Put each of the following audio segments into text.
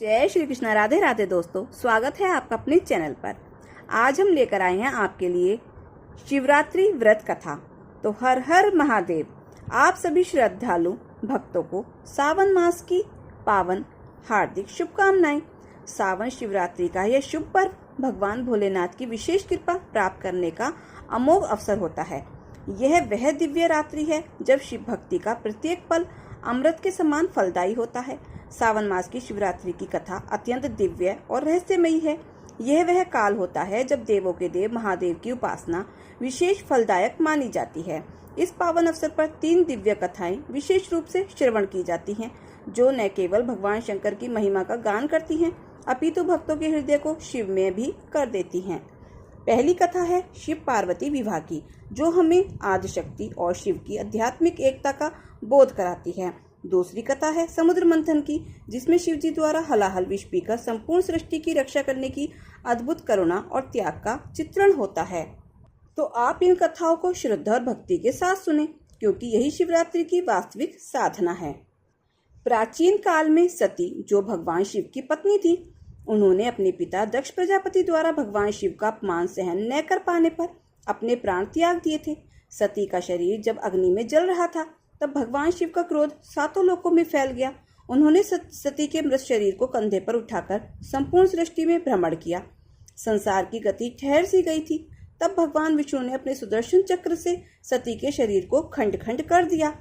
जय श्री कृष्णा। राधे राधे दोस्तों, स्वागत है आपका अपने चैनल पर। आज हम लेकर आए हैं आपके लिए शिवरात्रि व्रत कथा। तो हर हर महादेव। आप सभी श्रद्धालु भक्तों को सावन मास की पावन हार्दिक शुभकामनाएं। सावन शिवरात्रि का यह शुभ पर्व भगवान भोलेनाथ की विशेष कृपा प्राप्त करने का अमोघ अवसर होता है। यह वह दिव्य रात्रि है जब शिव भक्ति का प्रत्येक पल अमृत के समान फलदायी होता है। सावन मास की शिवरात्रि की कथा अत्यंत दिव्य और रहस्यमयी है। यह वह काल होता है जब देवों के देव महादेव की उपासना विशेष फलदायक मानी जाती है। इस पावन अवसर पर 3 दिव्य कथाएं विशेष रूप से श्रवण की जाती हैं, जो न केवल भगवान शंकर की महिमा का गान करती हैं, अपितु भक्तों के हृदय को शिव में भी कर देती हैं। पहली कथा है शिव पार्वती विवाह की, जो हमें आदिशक्ति और शिव की आध्यात्मिक एकता का बोध कराती है। दूसरी कथा है समुद्र मंथन की, जिसमें शिव जी द्वारा हलाहल विष पीकर संपूर्ण सृष्टि की रक्षा करने की अद्भुत करुणा और त्याग का चित्रण होता है। तो आप इन कथाओं को श्रद्धा और भक्ति के साथ सुने, क्योंकि यही शिवरात्रि की वास्तविक साधना है। प्राचीन काल में सती, जो भगवान शिव की पत्नी थी, उन्होंने अपने पिता दक्ष प्रजापति द्वारा भगवान शिव का अपमान सहन न कर पाने पर अपने प्राण त्याग दिए थे। सती का शरीर जब अग्नि में जल रहा था, तब भगवान शिव का क्रोध 7 लोकों में फैल गया। उन्होंने सती के मृत शरीर को कंधे पर उठाकर संपूर्ण सृष्टि में भ्रमण किया। संसार की गति ठहर सी गई थी। तब भगवान विष्णु ने अपने सुदर्शन चक्र से सती के शरीर को खंड खंड कर दिया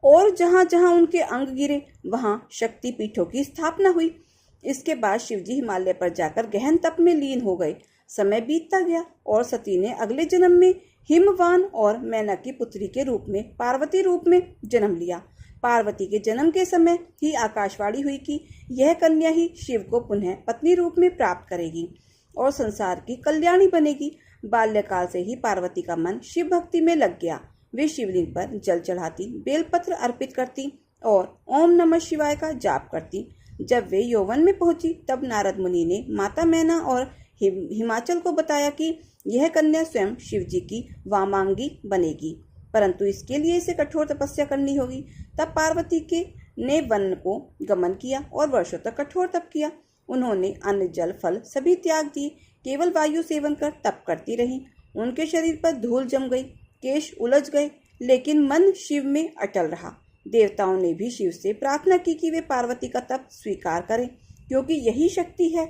और जहां जहां उनके अंग गिरे वहां शक्ति पीठों की स्थापना हुई। इसके बाद शिवजी हिमालय पर जाकर गहन तप में लीन हो गए। समय बीतता गया और सती ने अगले जन्म में हिमवान और मैना की पुत्री के रूप में पार्वती रूप में जन्म लिया। पार्वती के जन्म के समय ही आकाशवाणी हुई कि यह कन्या ही शिव को पुनः पत्नी रूप में प्राप्त करेगी और संसार की कल्याणी बनेगी। बाल्यकाल से ही पार्वती का मन शिव भक्ति में लग गया। वे शिवलिंग पर जल चढ़ाती, बेलपत्र अर्पित करती और ओम नमः शिवाय का जाप करती। जब वे यौवन में पहुंची, तब नारद मुनि ने माता मैना और हिमाचल को बताया कि यह कन्या स्वयं शिव जी की वामांगी बनेगी, परंतु इसके लिए इसे कठोर तपस्या करनी होगी। तब पार्वती के ने वन को गमन किया और वर्षों तक कठोर तप किया। उन्होंने अन्न जल फल सभी त्याग दिए, केवल वायु सेवन कर तप करती रहीं। उनके शरीर पर धूल जम गई, केश उलझ गए, लेकिन मन शिव में अटल रहा। देवताओं ने भी शिव से प्रार्थना की कि वे पार्वती का तप स्वीकार करें, क्योंकि यही शक्ति है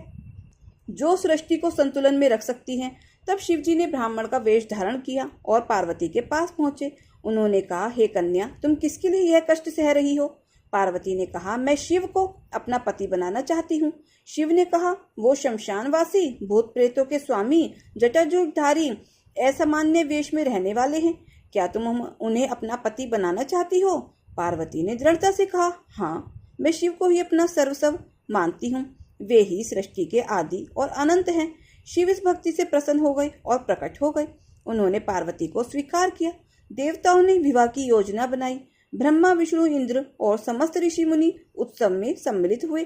जो सृष्टि को संतुलन में रख सकती है। तब शिव जी ने ब्राह्मण का वेश धारण किया और पार्वती के पास पहुंचे। उन्होंने कहा, हे कन्या, तुम किसके लिए यह कष्ट सह रही हो? पार्वती ने कहा, मैं शिव को अपना पति बनाना चाहती हूँ। शिव ने कहा, वो शमशानवासी, भूत प्रेतों के स्वामी, जटाजूटधारी, असामान्य वेश में रहने वाले हैं। क्या तुम उन्हें अपना पति बनाना चाहती हो? पार्वती ने दृढ़ता से कहा, हाँ, मैं शिव को ही अपना सर्वस्व मानती हूँ। वे ही सृष्टि के आदि और अनंत हैं। शिव इस भक्ति से प्रसन्न हो गए और प्रकट हो गए। उन्होंने पार्वती को स्वीकार किया। देवताओं ने विवाह की योजना बनाई। ब्रह्मा, विष्णु, इंद्र और समस्त ऋषि मुनि उत्सव में सम्मिलित हुए।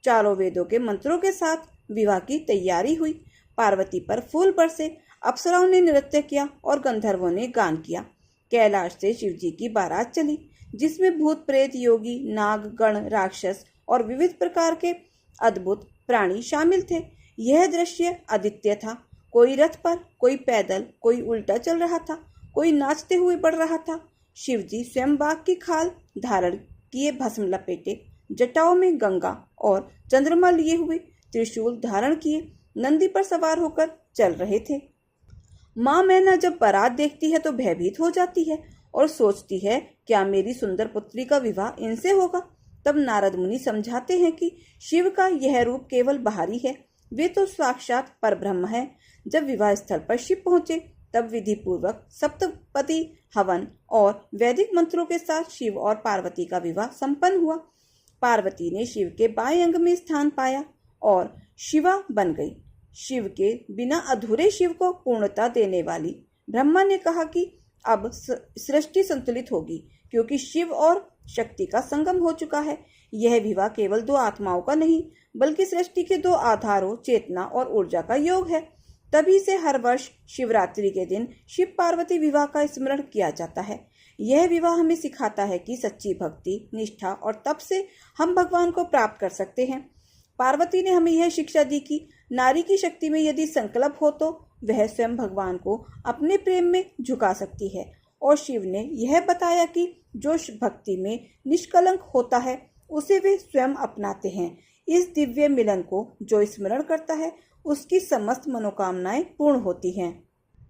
चारों वेदों के मंत्रों के साथ विवाह की तैयारी हुई। पार्वती पर फूल बरसे, अप्सराओं ने नृत्य किया और गंधर्वों ने गान किया। कैलाश से शिव जी की बारात चली, जिसमें भूत प्रेत, योगी, नाग, गण, राक्षस और विविध प्रकार के अद्भुत प्राणी शामिल थे। यह दृश्य अद्वितीय था। कोई रथ पर, कोई पैदल, कोई उल्टा चल रहा था, कोई नाचते हुए बढ़ रहा था। शिवजी स्वयं बाघ की खाल धारण किए भस्म लपेटे, जटाओं में गंगा और चंद्रमा लिए हुए, त्रिशूल धारण किए नंदी पर सवार होकर चल रहे थे। माँ मैना जब बारात देखती है तो भयभीत हो जाती है और सोचती है, क्या मेरी सुंदर पुत्री का विवाह इनसे होगा? तब नारद मुनि समझाते हैं कि शिव का यह रूप केवल बाहरी है, वे तो साक्षात परब्रह्म है। जब विवाह स्थल पर शिव पहुंचे, तब विधि पूर्वक सप्तपदी हवन और वैदिक मंत्रों के साथ शिव और पार्वती का विवाह संपन्न हुआ। पार्वती ने शिव के बाएं अंग में स्थान पाया और शिवा बन गई। शिव के बिना अधूरे शिव को पूर्णता देने वाली ब्रह्मा ने कहा कि अब सृष्टि संतुलित होगी, क्योंकि शिव और शक्ति का संगम हो चुका है। यह विवाह केवल 2 आत्माओं का नहीं, बल्कि सृष्टि के 2 आधारों, चेतना और ऊर्जा का योग है। तभी से हर वर्ष शिवरात्रि के दिन शिव पार्वती विवाह का स्मरण किया जाता है। यह विवाह हमें सिखाता है कि सच्ची भक्ति, निष्ठा और तप से हम भगवान को प्राप्त कर सकते हैं। पार्वती ने हमें यह शिक्षा दी कि नारी की शक्ति में यदि संकल्प हो तो वह स्वयं भगवान को अपने प्रेम में झुका सकती है। और शिव ने यह बताया कि जो भक्ति में निष्कलंक होता है उसे वे स्वयं अपनाते हैं। इस दिव्य मिलन को जो स्मरण करता है उसकी समस्त मनोकामनाएं पूर्ण होती हैं।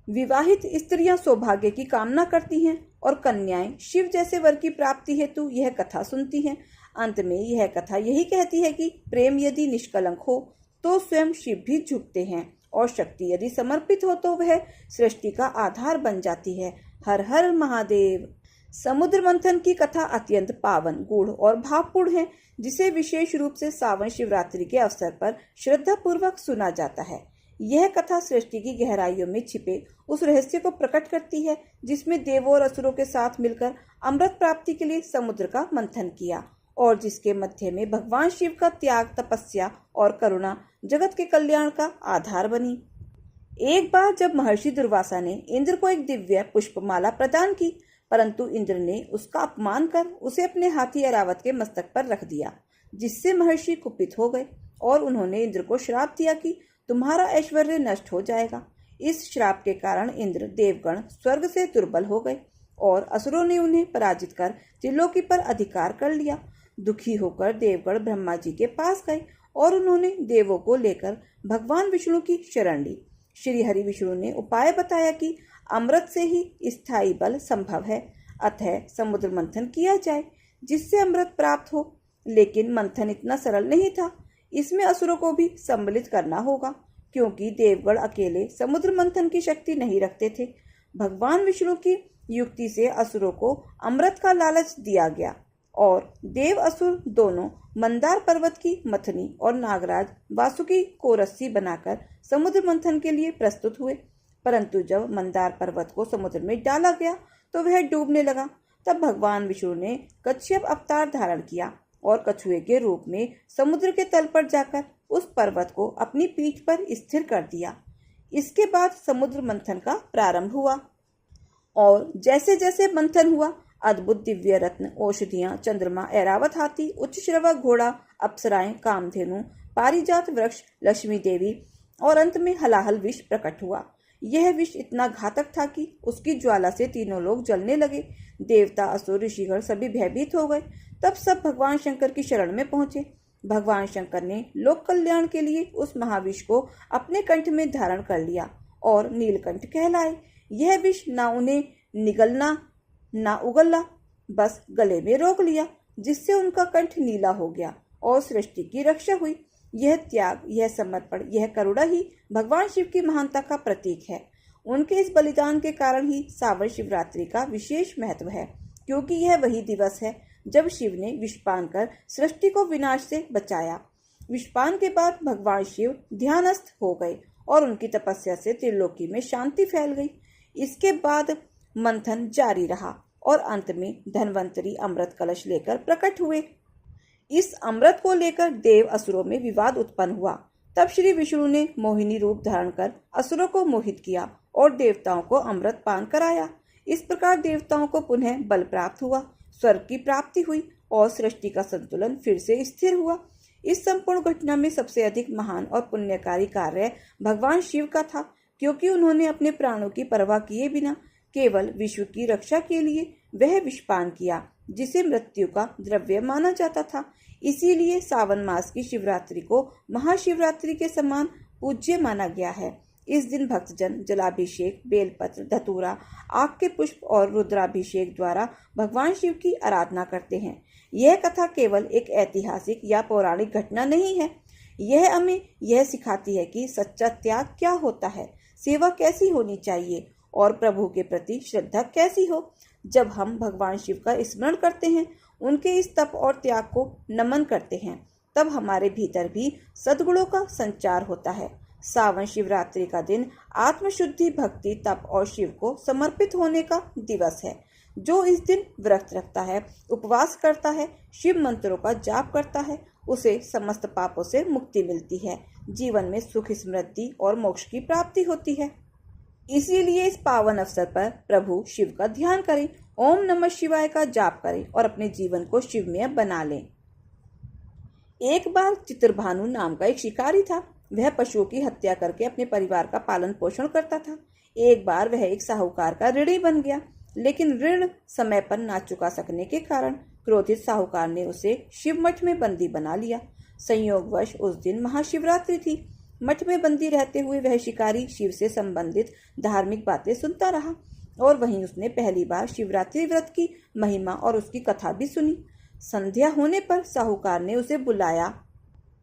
विवाहित स्त्रियां सौभाग्य की कामना करती हैं और कन्याएं शिव जैसे वर की प्राप्ति हेतु यह कथा सुनती हैं। अंत में यह कथा यही कहती है कि प्रेम यदि निष्कलंक हो तो स्वयं शिव भी झुकते हैं और शक्ति यदि समर्पित हो तो वह सृष्टि का आधार बन जाती है। हर हर महादेव। समुद्र मंथन की कथा अत्यंत पावन, गूढ़ और भावपूर्ण है, जिसे विशेष रूप से सावन शिवरात्रि के अवसर पर श्रद्धा पूर्वक सुना जाता है। यह कथा सृष्टि की गहराइयों में छिपे उस रहस्य को प्रकट करती है जिसमें देवों और असुरों के साथ मिलकर अमृत प्राप्ति के लिए समुद्र का मंथन किया और जिसके मध्य में भगवान शिव का त्याग, तपस्या और करुणा जगत के कल्याण का आधार बनी। एक बार जब महर्षि दुर्वासा ने इंद्र को एक दिव्य पुष्पमाला प्रदान की, परंतु इंद्र ने उसका अपमान कर उसे अपने हाथी ऐरावत के मस्तक पर रख दिया, जिससे महर्षि कुपित हो गए और उन्होंने इंद्र को श्राप दिया कि तुम्हारा ऐश्वर्य नष्ट हो जाएगा। इस श्राप के कारण इंद्र, देवगण स्वर्ग से दुर्बल हो गए और असुरों ने उन्हें पराजित कर त्रिलोकी पर अधिकार कर लिया। दुखी होकर देवगण ब्रह्मा जी के पास गए और उन्होंने देवों को लेकर भगवान विष्णु की शरण ली। श्री हरि विष्णु ने उपाय बताया कि अमृत से ही स्थायी बल संभव है, अतः समुद्र मंथन किया जाए जिससे अमृत प्राप्त हो। लेकिन मंथन इतना सरल नहीं था, इसमें असुरों को भी सम्मिलित करना होगा, क्योंकि देवगण अकेले समुद्र मंथन की शक्ति नहीं रखते थे। भगवान विष्णु की युक्ति से असुरों को अमृत का लालच दिया गया और देव असुर दोनों मंदार पर्वत की मथनी और नागराज वासुकी को रस्सी बनाकर समुद्र मंथन के लिए प्रस्तुत हुए। परंतु जब मंदार पर्वत को समुद्र में डाला गया तो वह डूबने लगा। तब भगवान विष्णु ने कच्छप अवतार धारण किया और कछुए के रूप में समुद्र के तल पर जाकर उस पर्वत को अपनी पीठ पर स्थिर कर दिया। इसके बाद समुद्र मंथन का प्रारंभ हुआ और जैसे जैसे मंथन हुआ, अद्भुत दिव्य रत्न, औषधियां, चंद्रमा, ऐरावत हाथी, उच्च श्रवा घोड़ा, अप्सराएं, कामधेनु, पारिजात वृक्ष, लक्ष्मी देवी और अंत में हलाहल विष प्रकट हुआ। यह विष इतना घातक था कि उसकी ज्वाला से तीनों लोग जलने लगे। देवता, असुर, ऋषिगण सभी भयभीत हो गए। तब सब भगवान शंकर की शरण में पहुंचे। भगवान शंकर ने लोक कल्याण के लिए उस महाविष को अपने कंठ में धारण कर लिया और नीलकंठ कहलाए। यह विष ना उन्हें निगलना ना उगलना, बस गले में रोक लिया, जिससे उनका कंठ नीला हो गया और सृष्टि की रक्षा हुई। यह त्याग, यह समर्पण, यह करुणा ही भगवान शिव की महानता का प्रतीक है। उनके इस बलिदान के कारण ही सावन शिवरात्रि का विशेष महत्व है, क्योंकि यह वही दिवस है जब शिव ने विषपान कर सृष्टि को विनाश से बचाया। विषपान के बाद भगवान शिव ध्यानस्थ हो गए और उनकी तपस्या से त्रिलोकी में शांति फैल गई। इसके बाद मंथन जारी रहा और अंत में धन्वंतरी अमृत कलश लेकर प्रकट हुए। इस अमृत को लेकर देव असुरों में विवाद उत्पन्न हुआ। तब श्री विष्णु ने मोहिनी रूप धारण कर असुरों को मोहित किया और देवताओं को अमृत पान कराया। इस प्रकार देवताओं को पुनः बल प्राप्त हुआ, स्वर्ग की प्राप्ति हुई और सृष्टि का संतुलन फिर से स्थिर हुआ। इस संपूर्ण घटना में सबसे अधिक महान और पुण्यकारी कार्य भगवान शिव का था, क्योंकि उन्होंने अपने प्राणों की परवाह किए बिना केवल विश्व की रक्षा के लिए वह विषपान किया, जिसे मृत्यु का द्रव्य माना जाता था। इसीलिए सावन मास की शिवरात्रि को महाशिवरात्रि के समान पूज्य माना गया है। इस दिन भक्तजन जलाभिषेक, बेलपत्र, धतूरा, आग के पुष्प और रुद्राभिषेक द्वारा भगवान शिव की आराधना करते हैं। यह कथा केवल एक ऐतिहासिक या पौराणिक घटना नहीं है। यह हमें यह सिखाती है कि सच्चा त्याग क्या होता है, सेवा कैसी होनी चाहिए और प्रभु के प्रति श्रद्धा कैसी हो। जब हम भगवान शिव का स्मरण करते हैं, उनके इस तप और त्याग को नमन करते हैं, तब हमारे भीतर भी सद्गुणों का संचार होता है। सावन शिवरात्रि का दिन आत्मशुद्धि, भक्ति, तप और शिव को समर्पित होने का दिवस है। जो इस दिन व्रत रखता है, उपवास करता है, शिव मंत्रों का जाप करता है, उसे समस्त पापों से मुक्ति मिलती है, जीवन में सुख, समृद्धि और मोक्ष की प्राप्ति होती है। इसीलिए इस पावन अवसर पर प्रभु शिव का ध्यान करें, ओम नमः शिवाय का जाप करें और अपने जीवन को शिवमय बना लें। एक बार चित्रभानु नाम का एक शिकारी था। वह पशुओं की हत्या करके अपने परिवार का पालन पोषण करता था। एक बार वह एक साहूकार का ऋणी बन गया, लेकिन ऋण समय पर ना चुका सकने के कारण क्रोधित साहूकार ने उसे शिव मठ में बंदी बना लिया। संयोगवश उस दिन महाशिवरात्रि थी। मठ में बंदी रहते हुए वह शिकारी शिव से संबंधित धार्मिक बातें सुनता रहा और वहीं उसने पहली बार शिवरात्रि व्रत की महिमा और उसकी कथा भी सुनी। संध्या होने पर साहूकार ने उसे बुलाया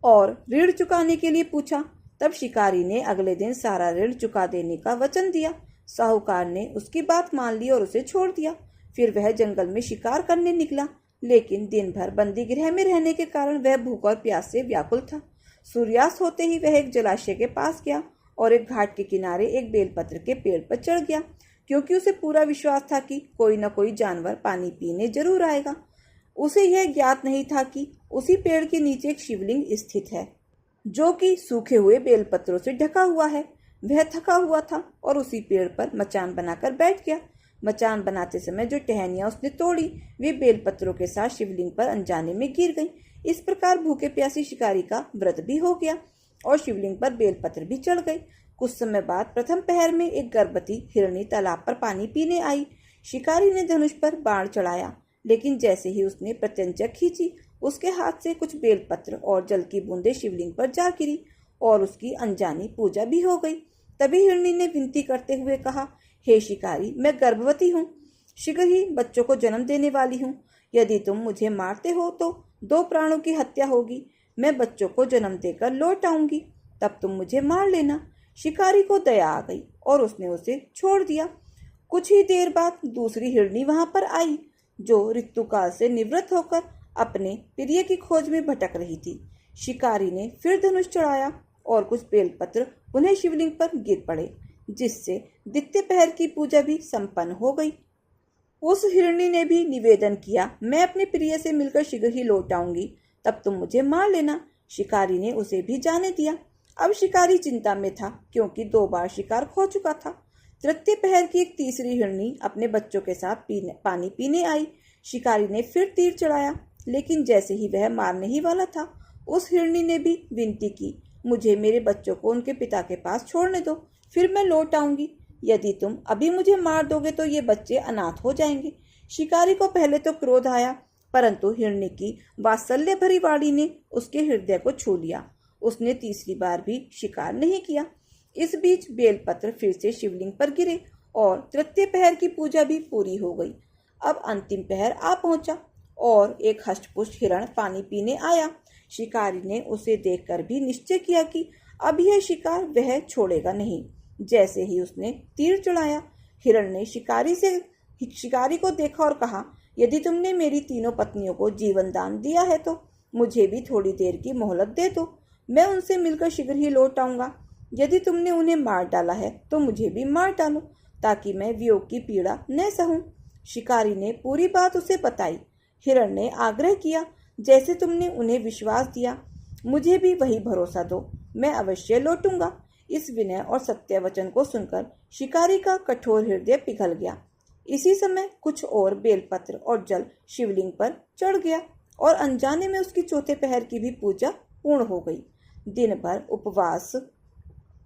और ऋण चुकाने के लिए पूछा। तब शिकारी ने अगले दिन सारा ऋण चुका देने का वचन दिया। साहूकार ने उसकी बात मान ली और उसे छोड़ दिया। फिर वह जंगल में शिकार करने निकला, लेकिन दिन भर बंदी गृह में रहने के कारण वह भूख और प्यास से व्याकुल था। सूर्यास्त होते ही वह एक जलाशय के पास गया और एक घाट के किनारे एक बेलपत्र के पेड़ पर चढ़ गया, क्योंकि उसे पूरा विश्वास था कि कोई न कोई जानवर पानी पीने जरूर आएगा। उसे यह ज्ञात नहीं था कि उसी पेड़ के नीचे एक शिवलिंग स्थित है, जो कि सूखे हुए बेलपत्रों से ढका हुआ है। वह थका हुआ था और उसी पेड़ पर मचान बनाकर बैठ गया। मचान बनाते समय जो टहनियां उसने तोड़ी, वे बेलपत्रों के साथ शिवलिंग पर अनजाने में गिर गईं। इस प्रकार भूखे प्यासी शिकारी का व्रत भी हो गया और शिवलिंग पर बेलपत्र भी चढ़ गए। कुछ समय बाद प्रथम पहर में एक गर्भवती हिरणी तालाब पर पानी पीने आई। शिकारी ने धनुष पर बाण चढ़ाया, लेकिन जैसे ही उसने प्रत्यंचा खींची, उसके हाथ से कुछ बेलपत्र और जल की बूंदें शिवलिंग पर जा गिरी और उसकी अनजानी पूजा भी हो गई। तभी हिरणी ने विनती करते हुए कहा, हे शिकारी, मैं गर्भवती हूँ, शीघ्र ही बच्चों को जन्म देने वाली हूँ। यदि तुम मुझे मारते हो तो 2 प्राणों की हत्या होगी। मैं बच्चों को जन्म देकर लौट आऊंगी, तब तुम मुझे मार लेना। शिकारी को दया आ गई और उसने उसे छोड़ दिया। कुछ ही देर बाद दूसरी हिरणी वहां पर आई, जो ऋतुकाल से निवृत्त होकर अपने प्रिय की खोज में भटक रही थी। शिकारी ने फिर धनुष चढ़ाया और कुछ बेलपत्र उन्हें शिवलिंग पर गिर पड़े, जिससे द्वितीय पहर की पूजा भी संपन्न हो गई। उस हिरणी ने भी निवेदन किया, मैं अपने प्रिय से मिलकर शीघ्र ही लौट आऊंगी, तब तुम मुझे मार लेना। शिकारी ने उसे भी जाने दिया। अब शिकारी चिंता में था, क्योंकि 2 बार शिकार खो चुका था। तृतीय पहर की एक तीसरी हिरणी अपने बच्चों के साथ पानी पीने आई। शिकारी ने फिर तीर चढ़ाया, लेकिन जैसे ही वह मारने ही वाला था, उस हिरणी ने भी विनती की, मुझे मेरे बच्चों को उनके पिता के पास छोड़ने दो, फिर मैं लौट आऊंगी। यदि तुम अभी मुझे मार दोगे तो ये बच्चे अनाथ हो जाएंगे। शिकारी को पहले तो क्रोध आया, परंतु हिरणी की वात्सल्य भरी वाणी ने उसके हृदय को छू लिया। उसने तीसरी बार भी शिकार नहीं किया। इस बीच बेलपत्र फिर से शिवलिंग पर गिरे और तृतीय पहर की पूजा भी पूरी हो गई। अब अंतिम पहर आ पहुंचा और एक हष्टपुष्ट हिरण पानी पीने आया। शिकारी ने उसे देखकर भी निश्चय किया कि अब यह शिकार वह छोड़ेगा नहीं। जैसे ही उसने तीर चढ़ाया, हिरण ने शिकारी को देखा और कहा, यदि तुमने मेरी तीनों पत्नियों को जीवन दान दिया है तो मुझे भी थोड़ी देर की मोहलत दे दो। मैं उनसे मिलकर शीघ्र ही लौट आऊंगा। यदि तुमने उन्हें मार डाला है तो मुझे भी मार डालो, ताकि मैं वियोग की पीड़ा न सहूं। शिकारी ने पूरी बात उसे बताई। हिरण ने आग्रह किया, जैसे तुमने उन्हें विश्वास दिया, मुझे भी वही भरोसा दो, मैं अवश्य लौटूंगा। इस विनय और सत्य वचन को सुनकर शिकारी का कठोर हृदय पिघल गया। इसी समय कुछ और बेलपत्र और जल शिवलिंग पर चढ़ गया और अनजाने में उसकी चौथे पहर की भी पूजा पूर्ण हो गई। दिन भर उपवास,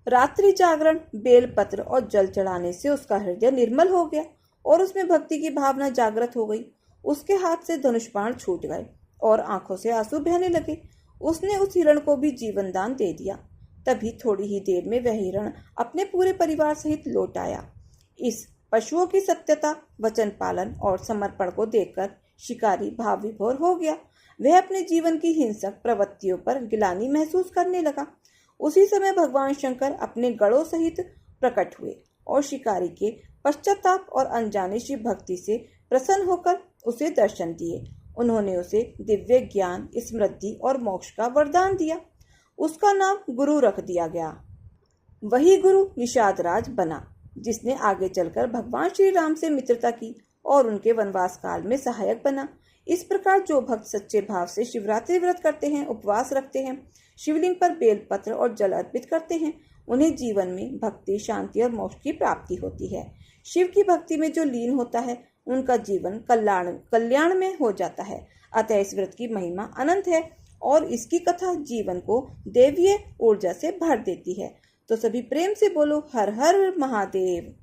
रात्रि जागरण, बेलपत्र और जल चढ़ाने से उसका हृदय निर्मल हो गया और उसमें भक्ति की भावना जागृत हो गई। उसके हाथ से धनुष बाण छूट गए और आंखों से आंसू बहने लगे। उसने उस हिरण को भी जीवन दान दे दिया। तभी थोड़ी ही देर में वह हिरण अपने पूरे परिवार सहित लौट आया। इस पशुओं की सत्यता, वचन पालन और समर्पण को देखकर शिकारी भाव विभोर हो गया। वह अपने जीवन की हिंसक प्रवृत्तियों पर गिलानी महसूस करने लगा। उसी समय भगवान शंकर अपने गणों सहित प्रकट हुए और शिकारी के पश्चाताप और अनजाने शिव भक्ति से प्रसन्न होकर उसे दर्शन दिए। उन्होंने उसे दिव्य ज्ञान, स्मृति और मोक्ष का वरदान दिया। उसका नाम गुरु रख दिया गया। वही गुरु निषाद राज बना, जिसने आगे चलकर भगवान श्री राम से मित्रता की और उनके वनवास काल में सहायक बना। इस प्रकार जो भक्त सच्चे भाव से शिवरात्रि व्रत करते हैं, उपवास रखते हैं, शिवलिंग पर बेलपत्र और जल अर्पित करते हैं, उन्हें जीवन में भक्ति, शांति और मोक्ष की प्राप्ति होती है। शिव की भक्ति में जो लीन होता है, उनका जीवन कल्याण में हो जाता है। अतः इस व्रत की महिमा अनंत है और इसकी कथा जीवन को दैवीय ऊर्जा से भर देती है। तो सभी प्रेम से बोलो हर हर महादेव।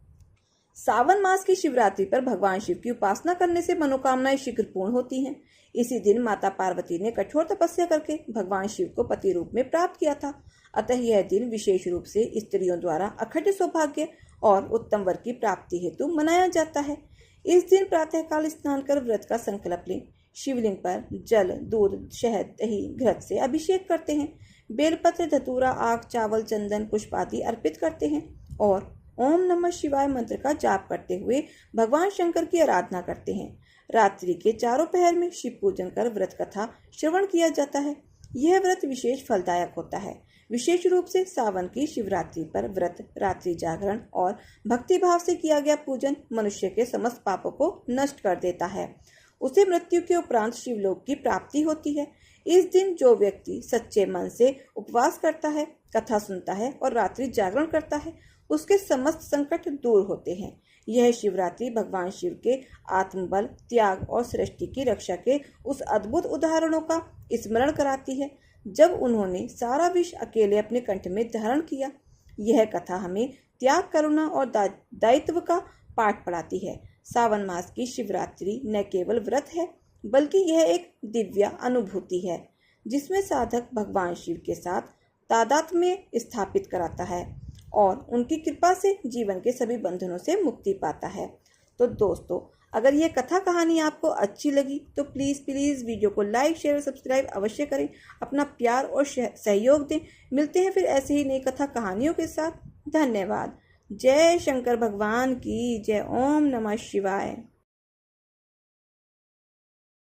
सावन मास की शिवरात्रि पर भगवान शिव की उपासना करने से मनोकामनाएं शीघ्र पूर्ण होती हैं। इसी दिन माता पार्वती ने कठोर तपस्या करके भगवान शिव को पति रूप में प्राप्त किया था। अतः यह दिन विशेष रूप से स्त्रियों द्वारा अखंड सौभाग्य और उत्तम वर की प्राप्ति हेतु मनाया जाता है। इस दिन प्रातःकाल स्नान कर व्रत का संकल्प लें। शिवलिंग पर जल, दूध, शहद, दही, घृत से अभिषेक करते हैं। बेलपत्र, धतूरा, आग, चावल, चंदन, पुष्प आदि अर्पित करते हैं और ओम नमः शिवाय मंत्र का जाप करते हुए भगवान शंकर की आराधना करते हैं। रात्रि के चारों पहर में शिव पूजन कर व्रत कथा श्रवण किया जाता है। यह व्रत विशेष फलदायक होता है। विशेष रूप से सावन की शिवरात्रि पर व्रत, रात्रि जागरण और भक्ति भाव से किया गया पूजन मनुष्य के समस्त पापों को नष्ट कर देता है। उसे मृत्यु के उपरांत शिवलोक की प्राप्ति होती है। इस दिन जो व्यक्ति सच्चे मन से उपवास करता है, कथा सुनता है और रात्रि जागरण करता है, उसके समस्त संकट दूर होते हैं। यह शिवरात्रि भगवान शिव के आत्मबल, त्याग और सृष्टि की रक्षा के उस अद्भुत उदाहरणों का स्मरण कराती है जब उन्होंने सारा विश्व अकेले अपने कंठ में धारण किया। यह कथा हमें त्याग, करुणा और दायित्व का पाठ पढ़ाती है। सावन मास की शिवरात्रि न केवल व्रत है बल्कि यह एक दिव्य अनुभूति है जिसमें साधक भगवान शिव के साथ तादात्म्य स्थापित कराता है और उनकी कृपा से जीवन के सभी बंधनों से मुक्ति पाता है। तो दोस्तों, अगर ये कथा कहानी आपको अच्छी लगी तो प्लीज़ वीडियो को लाइक, शेयर और सब्सक्राइब अवश्य करें। अपना प्यार और सहयोग दें। मिलते हैं फिर ऐसे ही नई कथा कहानियों के साथ। धन्यवाद। जय शंकर भगवान की जय। ओम नमः शिवाय।